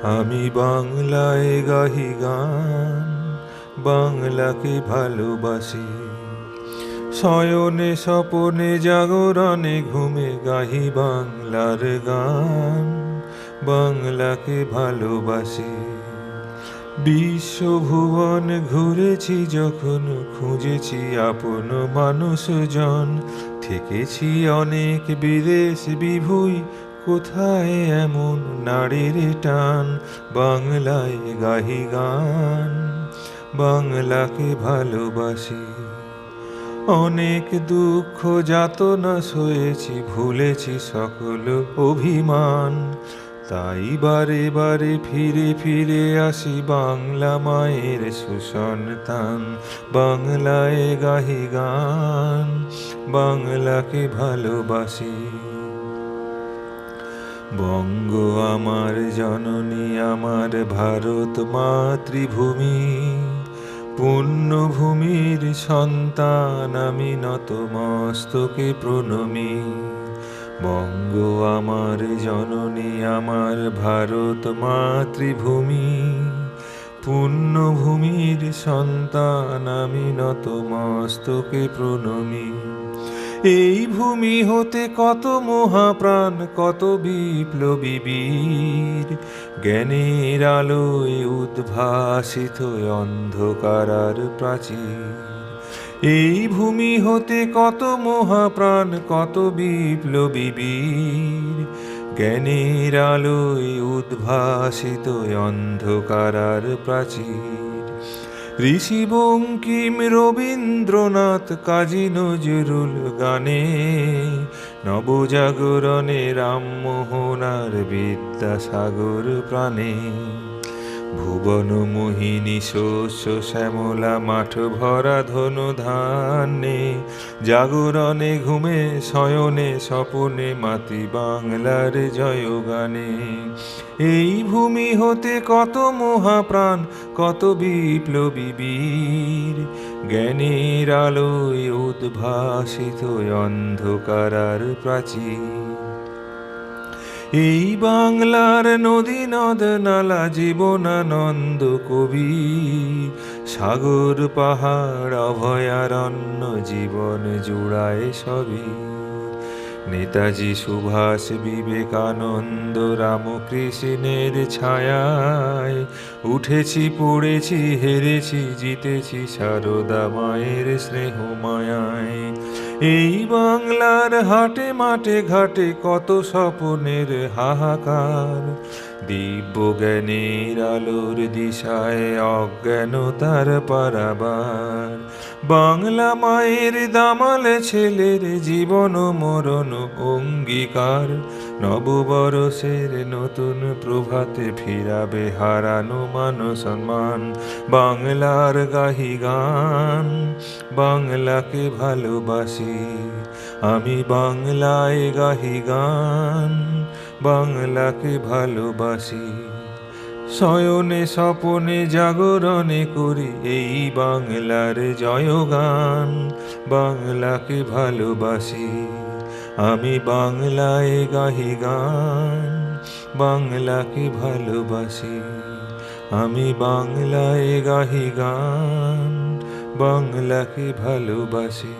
আমি বাংলায় গাহি গান, বাংলাকে ভালোবাসি। শয়নে স্বপনে জাগরণে ঘুমে গাহি বাংলার গান, বাংলাকে ভালোবাসি। বিশ্বভুবন ঘুরেছি যখন, খুঁজেছি আপন মানুষজন, থেকেছি অনেক বিদেশ বিভুই, কোথায় এমন নারীর টান। বাংলায় গাহি গান, বাংলাকে ভালোবাসি। অনেক দুঃখ যাতনা সয়েছি, ভুলেছি সকল অভিমান, তাই বারে বারে ফিরে ফিরে আসি বাংলা মায়ের সুসন্তান। বাংলায় গাহি গান, বাংলাকে ভালোবাসি। বঙ্গ আমার জননী, আমার ভারত মাতৃভূমি, পুণ্যভূমির সন্তান আমি, নতমস্তকে প্রণমী। বঙ্গ আমার জননী, আমার ভারত মাতৃভূমি, পুণ্যভূমির সন্তান আমি, নতমস্তকে প্রণমী। এই ভূমি হতে কত মহাপ্রাণ, কত বিপ্লবী বীর, জ্ঞানের আলোয় উদ্ভাসিত অন্ধকার প্রাচীর। এই ভূমি হতে কত মহাপ্রাণ, কত বিপ্লবী বীর, জ্ঞানের আলোয় উদ্ভাসিত অন্ধকার প্রাচীর। ঋষি বঙ্কিম, রবীন্দ্রনাথ, কাজী নজরুল গানে, নবজাগরণে রামমোহন আর বিদ্যাসাগর প্রাণে। ভুবন মোহিনী শস্য শ্যামলা, মাঠ ভরা ধনু ধান্যে, জাগরণে ঘুমে শয়নে স্বপনে মাতি বাংলার জয়গানে। এই ভূমি হতে কত মহাপ্রাণ, কত বিপ্লবী বীর, জ্ঞানের আলোয় উদ্ভাসিত অন্ধকার প্রাচীর। এই বাংলার নদী নদ নালা, জীবনানন্দ কবি, সাগর পাহাড় অভয়ারণ্য, জীবন জুড়ায় সবই। নেতাজি সুভাষ বিবেকানন্দ রামকৃষ্ণের ছায়ায়, উঠেছি পড়েছি হেরেছি জিতেছি সারদা মায়ের স্নেহ মায়ায়। এই বাংলার হাটে মাঠে ঘাটে কত স্বপনের হাহাকার, দিব্য জ্ঞানের আলোর দিশায় অজ্ঞানতার পারাবার। বাংলা মায়ের দামাল ছেলের জীবন মরণ অঙ্গীকার, নববর্ষের নতুন প্রভাতে ফিরাবে হারানো মান সম্মান। বাংলার গাহি গান, বাংলাকে ভালোবাসি। আমি বাংলায় গাহি গান, বাংলাকে ভালোবাসি। শয়নে স্বপনে জাগরণে করি এই বাংলার জয়গান, বাংলাকে ভালোবাসি। আমি বাংলায় গাহি গান, বাংলাকে ভালোবাসি। আমি বাংলায় গাহি গান, বাংলাকে ভালোবাসি।